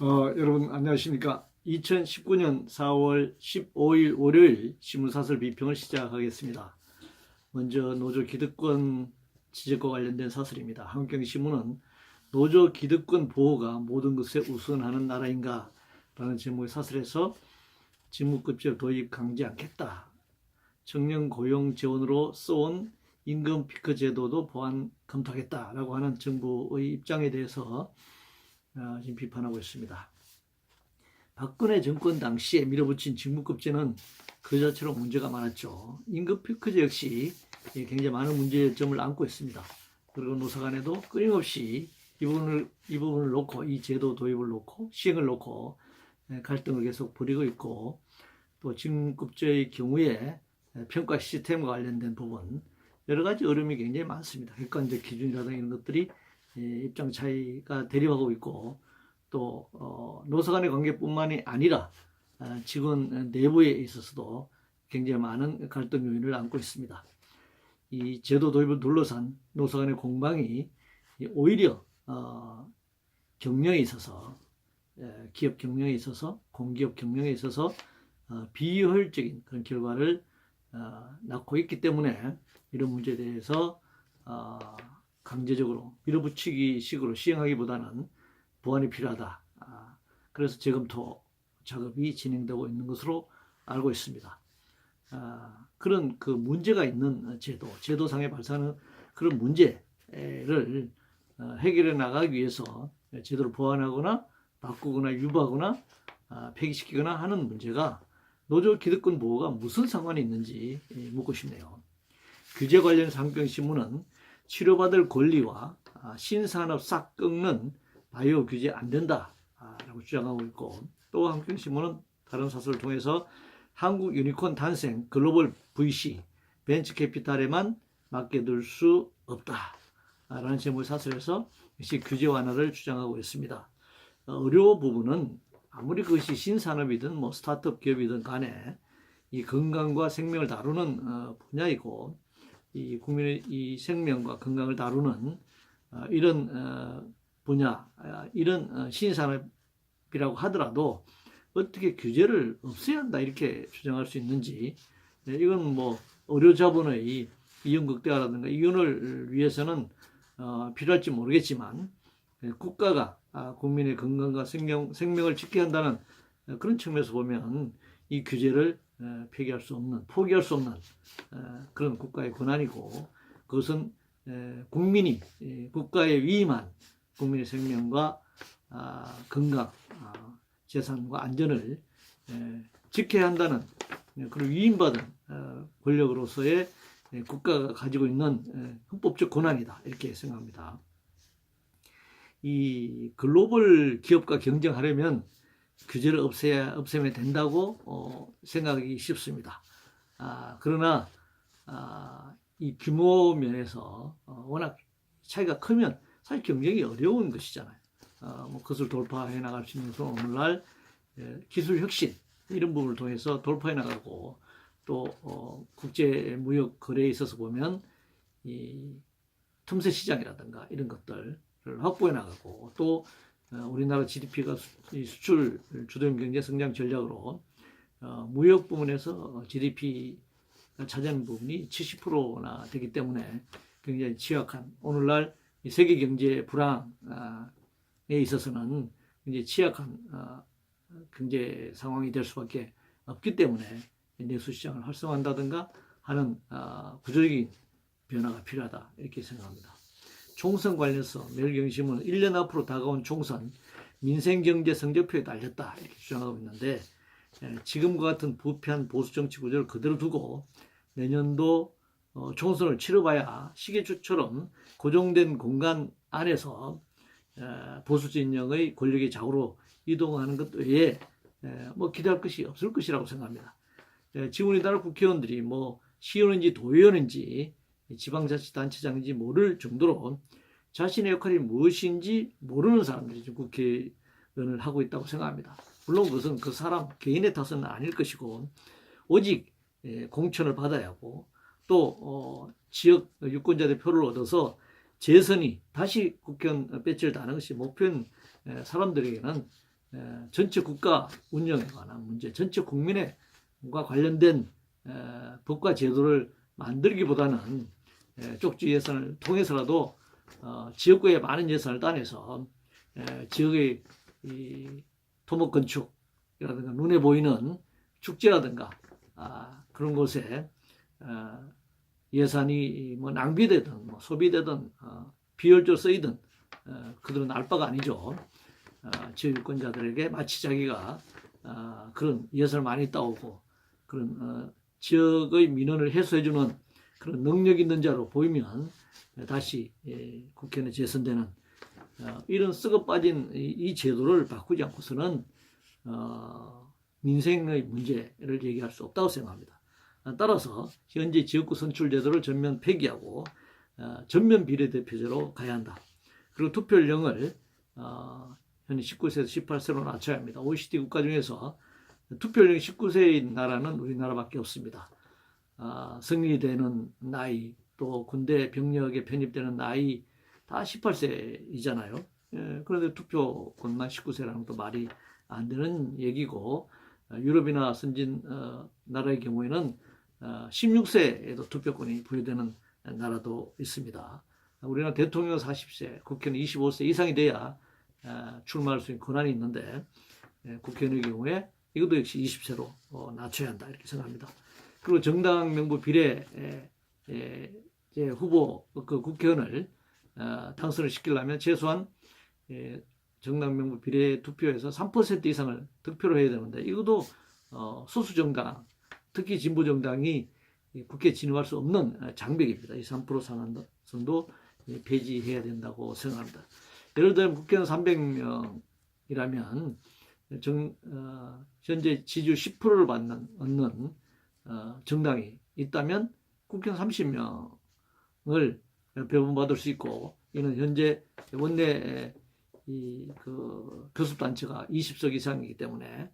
여러분 안녕하십니까. 2019년 4월 15일 월요일 신문사설 비평을 시작하겠습니다. 먼저 노조 기득권 지적과 관련된 사설입니다. 한국경제신문은 노조 기득권 보호가 모든 것에 우선하는 나라인가 라는 제목의 사설에서 직무급제 도입 강제 않겠다. 청년 고용 지원으로 써온 임금 피크 제도도 보완 검토하겠다라고 하는 정부의 입장에 대해서 지금 비판하고 있습니다. 박근혜 정권 당시에 밀어붙인 직무급제는 그 자체로 문제가 많았죠. 임금 피크제 역시 굉장히 많은 문제점을 안고 있습니다. 그리고 노사 간에도 끊임없이 이 부분을 놓고, 이 제도 도입을 놓고, 시행을 놓고 갈등을 계속 벌이고 있고, 또 직무급제의 경우에 평가 시스템과 관련된 부분, 여러 가지 어려움이 굉장히 많습니다. 객관적 기준이라든가 이런 것들이 입장 차이가 대립하고 있고, 또 노사 간의 관계뿐만이 아니라 직원 내부에 있어서도 굉장히 많은 갈등 요인을 안고 있습니다. 이 제도 도입을 둘러싼 노사 간의 공방이 오히려 경영에 있어서, 기업 경영에 있어서, 공기업 경영에 있어서 비효율적인 그런 결과를 낳고 있기 때문에 이런 문제에 대해서 강제적으로 밀어붙이기 식으로 시행하기보다는 보완이 필요하다. 그래서 재검토 작업이 진행되고 있는 것으로 알고 있습니다. 그런 그 문제가 있는 제도상에 발생하는 그런 문제를 해결해 나가기 위해서 제도를 보완하거나 바꾸거나 유보하거나 폐기시키거나 하는 문제가 노조 기득권 보호가 무슨 상관이 있는지 묻고 싶네요. 규제 관련 한국경제신문은 치료받을 권리와 신산업 싹 꺾는 바이오 규제 안 된다 라고 주장하고 있고, 또 한국경제신문은 다른 사설을 통해서 한국 유니콘 탄생 글로벌 VC 벤처 캐피탈에만 맡겨둘 수 없다 라는 제목의 사설에서 역시 규제 완화를 주장하고 있습니다. 의료 부분은 아무리 그것이 신산업이든 뭐 스타트업 기업이든 간에 이 건강과 생명을 다루는 분야이고, 이 국민의 이 생명과 건강을 다루는 이런 분야, 이런 신산업이라고 하더라도 어떻게 규제를 없애야 한다 이렇게 주장할 수 있는지, 이건 뭐 의료자본의 이윤 극대화라든가 이윤을 위해서는 필요할지 모르겠지만, 국가가 국민의 건강과 생명을 지켜야 한다는 그런 측면에서 보면 이 규제를 폐기할 수 없는, 포기할 수 없는 그런 국가의 권한이고, 그것은 국민이 국가에 위임한 국민의 생명과 건강, 재산과 안전을 지켜야 한다는 그런 위임받은 권력으로서의 국가가 가지고 있는 헌법적 권한이다 이렇게 생각합니다. 이 글로벌 기업과 경쟁하려면 규제를 없애면 된다고 생각하기 쉽습니다. 그러나 이 규모 면에서 워낙 차이가 크면 사실 경쟁이 어려운 것이잖아요. 뭐 그것을 돌파해 나갈 수 있는 것은 오늘날 기술 혁신 이런 부분을 통해서 돌파해 나가고, 또 국제 무역 거래에 있어서 보면 이 틈새 시장이라든가 이런 것들을 확보해 나가고, 또 우리나라 GDP가 수출 주도형 경제 성장 전략으로 무역 부문에서 GDP가 차지하는 부분이 70%나 되기 때문에 굉장히 취약한, 오늘날 세계 경제 불황에 있어서는 굉장히 취약한 경제 상황이 될 수밖에 없기 때문에 내수 시장을 활성화한다든가 하는 구조적인 변화가 필요하다 이렇게 생각합니다. 총선 관련해서 매일경제신문은 1년 앞으로 다가온 총선 민생경제 성적표에 달렸다 이렇게 주장하고 있는데, 지금과 같은 부패한 보수정치 구조를 그대로 두고 내년도 총선을 치러봐야 시계추처럼 고정된 공간 안에서 보수 진영의 권력의 좌우로 이동하는 것 외에 뭐 기대할 것이 없을 것이라고 생각합니다. 지금 우리나라 국회의원들이 뭐 시의원인지 도의원인지 지방자치단체장인지 모를 정도로 자신의 역할이 무엇인지 모르는 사람들이 지금 국회의원을 하고 있다고 생각합니다. 물론 그것은 그 사람 개인의 탓은 아닐 것이고, 오직 공천을 받아야 하고, 또 지역 유권자들의 표를 얻어서 재선이 다시 국회의원 배치를 다는 것이 목표인 사람들에게는 전체 국가 운영에 관한 문제, 전체 국민과 관련된 법과 제도를 만들기보다는 쪽지 예산을 통해서라도 지역구에 많은 예산을 따내서 지역의 토목 건축이라든가 눈에 보이는 축제라든가 그런 곳에 예산이 뭐 낭비되든 뭐 소비되든 비효율적으로 쓰이든 그들은 알 바가 아니죠. 지역 유권자들에게 마치 자기가 그런 예산을 많이 따오고 그런 지역의 민원을 해소해주는 그런 능력 있는 자로 보이면 다시 국회의원에 재선되는 이런 썩어 빠진 이 제도를 바꾸지 않고서는 민생의 문제를 얘기할 수 없다고 생각합니다. 따라서 현재 지역구 선출 제도를 전면 폐기하고 전면 비례대표제로 가야 한다. 그리고 투표 연령을 현재 19세에서 18세로 낮춰야 합니다. OECD 국가 중에서 투표 연령 19세인 나라는 우리나라밖에 없습니다. 성인이 되는 나이, 또 군대 병력에 편입되는 나이 다 18세이잖아요. 그런데 투표권만 19세라는 것도 말이 안 되는 얘기고, 유럽이나 선진 나라의 경우에는 16세에도 투표권이 부여되는 나라도 있습니다. 우리나라 대통령 40세, 국회의원 25세 이상이 돼야 출마할 수 있는 권한이 있는데 국회의원의 경우에 이것도 역시 20세로 낮춰야 한다 이렇게 생각합니다. 그리고 정당 명부 비례 후보 그 국회의원을 당선을 시키려면 최소한 정당 명부 비례 투표에서 3% 이상을 득표로 해야 되는데 이것도 소수 정당, 특히 진보 정당이 국회에 진입할 수 없는 장벽입니다. 이 3% 상한선도 폐지해야 된다고 생각합니다. 예를 들면 국회의원 300명이라면 현재 지지율 10%를 얻는 정당이 있다면 국회의원 30명을 배분받을 수 있고, 이는 현재 원내 그 교섭단체가 20석 이상이기 때문에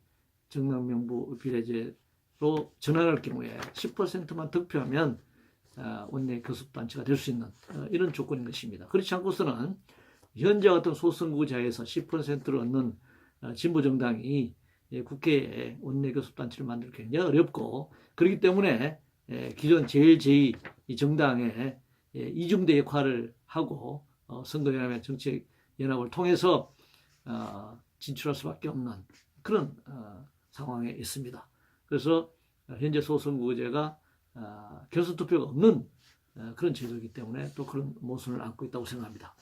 정당 명부 비례제로 전환할 경우에 10%만 득표하면 원내 교섭단체가 될 수 있는 이런 조건인 것입니다. 그렇지 않고서는 현재 같은 소선거구제에서 10%를 얻는 진보정당이 국회에 원내 교섭단체를 만들기 굉장히 어렵고, 그렇기 때문에 기존 제1, 제2 정당의 이중대 역할을 하고 선거연합의 정책연합을 통해서 진출할 수밖에 없는 그런 상황에 있습니다. 그래서 현재 소선거구제가 결선투표가 없는 그런 제도이기 때문에 또 그런 모순을 안고 있다고 생각합니다.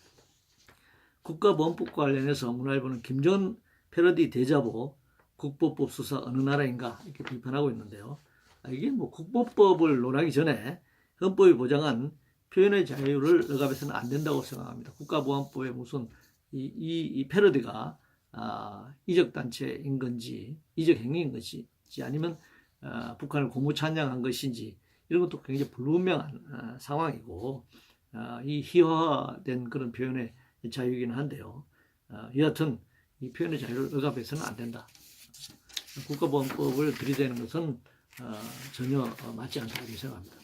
국가보안법 관련해서 문화일보는 김정은 패러디 대자보 국보법 수사 어느 나라인가 이렇게 비판하고 있는데요. 이게 뭐 국보법을 논하기 전에 헌법이 보장한 표현의 자유를 억압해서는 안 된다고 생각합니다. 국가보안법에 무슨 이 패러디가 이적 단체인 건지 이적 행위인 것인지 아니면 북한을 고무 찬양한 것인지 이런 것도 굉장히 불분명한 상황이고, 이 희화화된 그런 표현의 자유이긴 한데요. 여하튼 이 표현의 자유를 억압해서는 안 된다. 국가보안법을 들이대는 것은 전혀 맞지 않다고 생각합니다.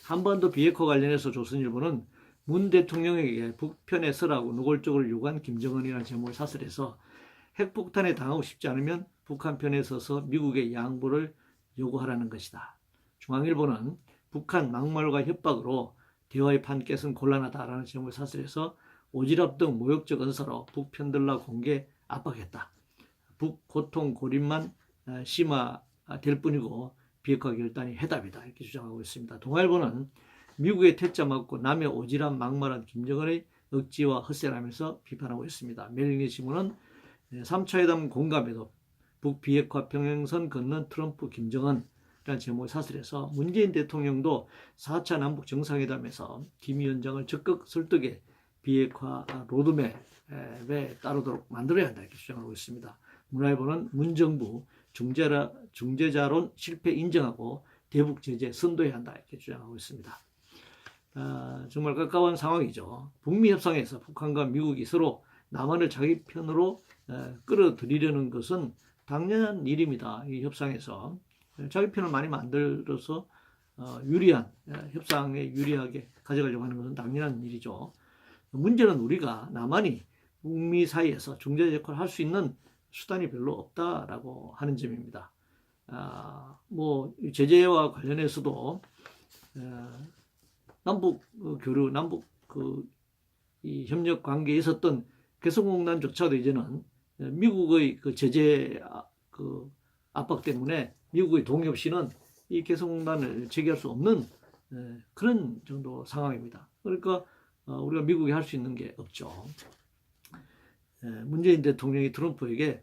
한반도 비핵화 관련해서 조선일보는 문 대통령에게 북편에 서라고 노골적으로 요구한 김정은이라는 제목을 사설해서 핵폭탄에 당하고 싶지 않으면 북한 편에 서서 미국의 양보를 요구하라는 것이다. 중앙일보는 북한 막말과 협박으로 대화의 판결은 곤란하다라는 제목을 사설해서 오지랖 등 모욕적 언사로 북편들라 공개 압박했다. 북 고통 고립만 심화될 뿐이고 비핵화 결단이 해답이다 이렇게 주장하고 있습니다. 동아일보는 미국의 퇴짜 맞고 남의 오지랖 막말한 김정은의 억지와 헛세라면서 비판하고 있습니다. 매일경제신문은 3차 회담 공감에도 북비핵화 평행선 걷는 트럼프 김정은이라는 제목을 사설해서 문재인 대통령도 4차 남북 정상회담에서 김 위원장을 적극 설득해 비핵화 로드맵에 따르도록 만들어야 한다 이렇게 주장하고 있습니다. 문화일보는 문정부 중재자론 실패 인정하고 대북 제재 선도해야 한다 이렇게 주장하고 있습니다. 정말 가까운 상황이죠. 북미 협상에서 북한과 미국이 서로 남한을 자기 편으로 끌어들이려는 것은 당연한 일입니다. 이 협상에서 자기 편을 많이 만들어서 유리한 협상에 유리하게 가져가려고 하는 것은 당연한 일이죠. 문제는 우리가 남한이 북미 사이에서 중재자 역할을 할 수 있는 수단이 별로 없다라고 하는 점입니다. 뭐 제재와 관련해서도 남북 교류, 남북 이 협력 관계에 있었던 개성공단조차도 이제는 미국의 그 제재 압박 때문에 미국의 동의 없이는 이 개성공단을 재개할 수 없는 그런 정도 상황입니다. 그러니까 우리가 미국이 할 수 있는 게 없죠. 문재인 대통령이 트럼프에게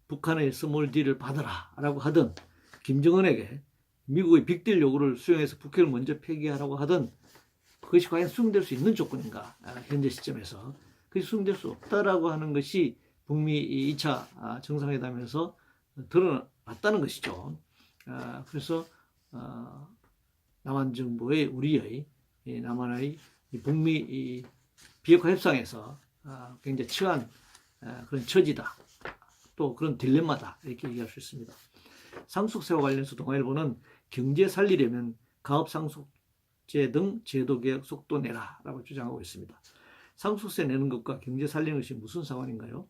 북한의 스몰 딜을 받아라 라고 하던, 김정은에게 미국의 빅딜 요구를 수용해서 북핵을 먼저 폐기하라고 하던, 그것이 과연 수용될 수 있는 조건인가, 현재 시점에서 그것이 수용될 수 없다라고 하는 것이 북미 2차 정상회담에서 드러났다는 것이죠. 그래서 남한 정부의, 우리의 남한의 북미 비핵화 협상에서 굉장히 처한 그런 처지다, 또 그런 딜레마다, 이렇게 얘기할 수 있습니다. 상속세와 관련해서 동아일보는 경제 살리려면 가업 상속제 등 제도 개혁 속도 내라 라고 주장하고 있습니다. 상속세 내는 것과 경제 살리는 것이 무슨 상관인가요?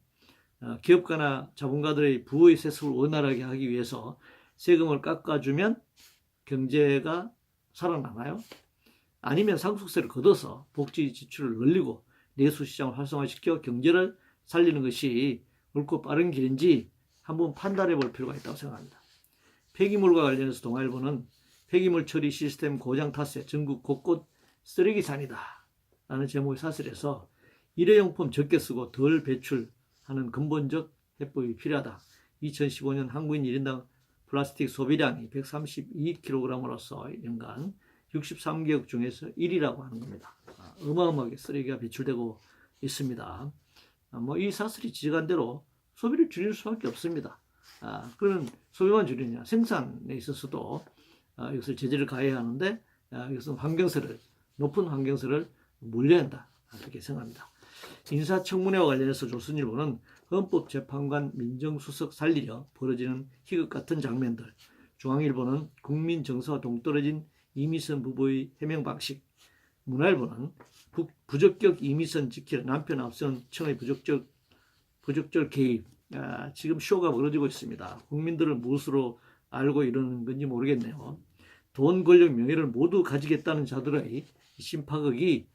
기업가나 자본가들의 부의 세습을 원활하게 하기 위해서 세금을 깎아주면 경제가 살아나나요? 아니면 상속세를 걷어서 복지 지출을 늘리고 내수시장을 활성화시켜 경제를 살리는 것이 옳고 빠른 길인지 한번 판단해 볼 필요가 있다고 생각합니다. 폐기물과 관련해서 동아일보는 폐기물 처리 시스템 고장 탓에 전국 곳곳 쓰레기산이다 라는 제목의 사설에서 일회용품 적게 쓰고 덜 배출하는 근본적 해법이 필요하다. 2015년 한국인 1인당 플라스틱 소비량이 132kg으로서 연간 63개국 중에서 1위라고 하는 겁니다. 어마어마하게 쓰레기가 배출되고 있습니다. 이 사설이 지적한 대로 소비를 줄일 수밖에 없습니다. 그러면 소비만 줄이냐, 생산에 있어서도 이것을 제재를 가해야 하는데, 이것은 높은 환경세를 물려야 한다, 그렇게 생각합니다. 인사청문회와 관련해서 조선일보는 헌법재판관 민정수석 살리려 벌어지는 희극 같은 장면들, 중앙일보는 국민 정서와 동떨어진 이미선 부부의 해명 방식, 문화일보는 부적격 이미선 지키려 남편 앞선 청의 부적절 개입, 지금 쇼가 벌어지고 있습니다. 국민들을 무엇으로 알고 이러는 건지 모르겠네요. 돈, 권력, 명예를 모두 가지겠다는 자들의 심파극이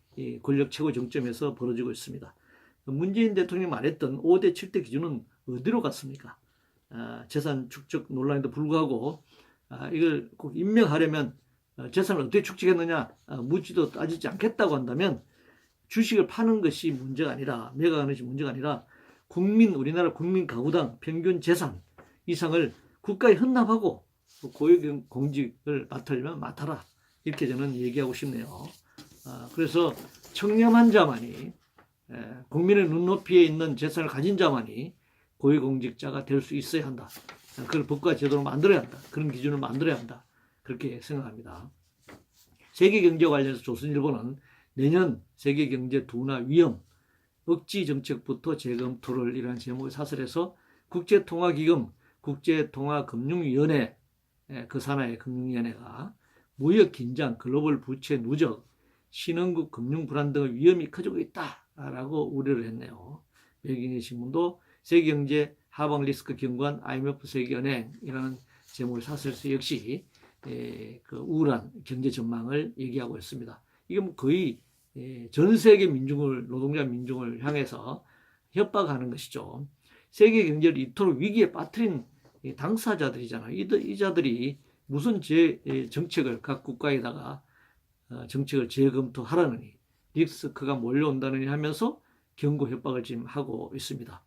권력 최고 정점에서 벌어지고 있습니다. 문재인 대통령이 말했던 5대 7대 기준은 어디로 갔습니까? 재산 축적 논란에도 불구하고 이걸 꼭 임명하려면 재산을 어떻게 축적했느냐 묻지도 따지지 않겠다고 한다면, 주식을 파는 것이 문제가 아니라, 매각하는 것이 문제가 아니라 우리나라 국민 가구당 평균 재산 이상을 국가에 헌납하고 고위공직을 맡으려면 맡아라, 이렇게 저는 얘기하고 싶네요. 그래서 청렴한 자만이, 국민의 눈높이에 있는 재산을 가진 자만이 고위공직자가 될 수 있어야 한다. 그걸 법과 제도로 만들어야 한다. 그런 기준을 만들어야 한다, 그렇게 생각합니다. 세계경제와 관련해서 조선일보는 내년 세계경제 둔화 위험, 억지 정책부터 재검토를, 이라는 제목의 사설에서 국제통화기금, 국제통화금융위원회, 그 산하의 금융위원회가 무역 긴장, 글로벌 부채 누적, 신흥국 금융 불안 등의 위험이 커지고 있다라고 우려를 했네요. 외국인의 신문도 세계경제 하방 리스크 경고한 IMF 세계은행이라는 제목의 사설에서 역시 그 우울한 경제 전망을 얘기하고 있습니다. 이게 뭐 거의 전 세계 노동자 민중을 향해서 협박하는 것이죠. 세계 경제를 이토록 위기에 빠뜨린 당사자들이잖아요. 이 자들이 무슨 정책을 각 국가에다가 정책을 재검토하라느니, 리스크가 몰려온다느니 하면서 경고 협박을 지금 하고 있습니다.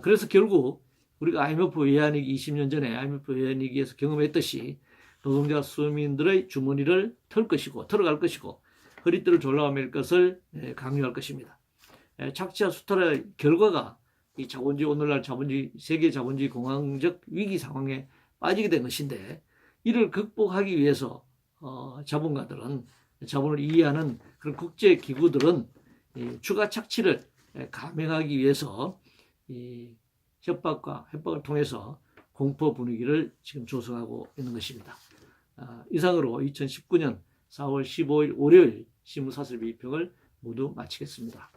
그래서 결국 우리가 IMF 외환위기 20년 전에 IMF 외환위기에서 경험했듯이 노동자 서민들의 주머니를 털어갈 것이고 허리띠를 졸라매일 것을 강요할 것입니다. 착취와 수탈의 결과가 이 오늘날 세계 자본주의 공황적 위기 상황에 빠지게 된 것인데, 이를 극복하기 위해서 자본가들은, 자본을 이해하는 그런 국제기구들은 추가 착취를 감행하기 위해서 협박을 통해서 공포 분위기를 지금 조성하고 있는 것입니다. 이상으로 2019년 4월 15일 월요일 신문사설 비평을 모두 마치겠습니다.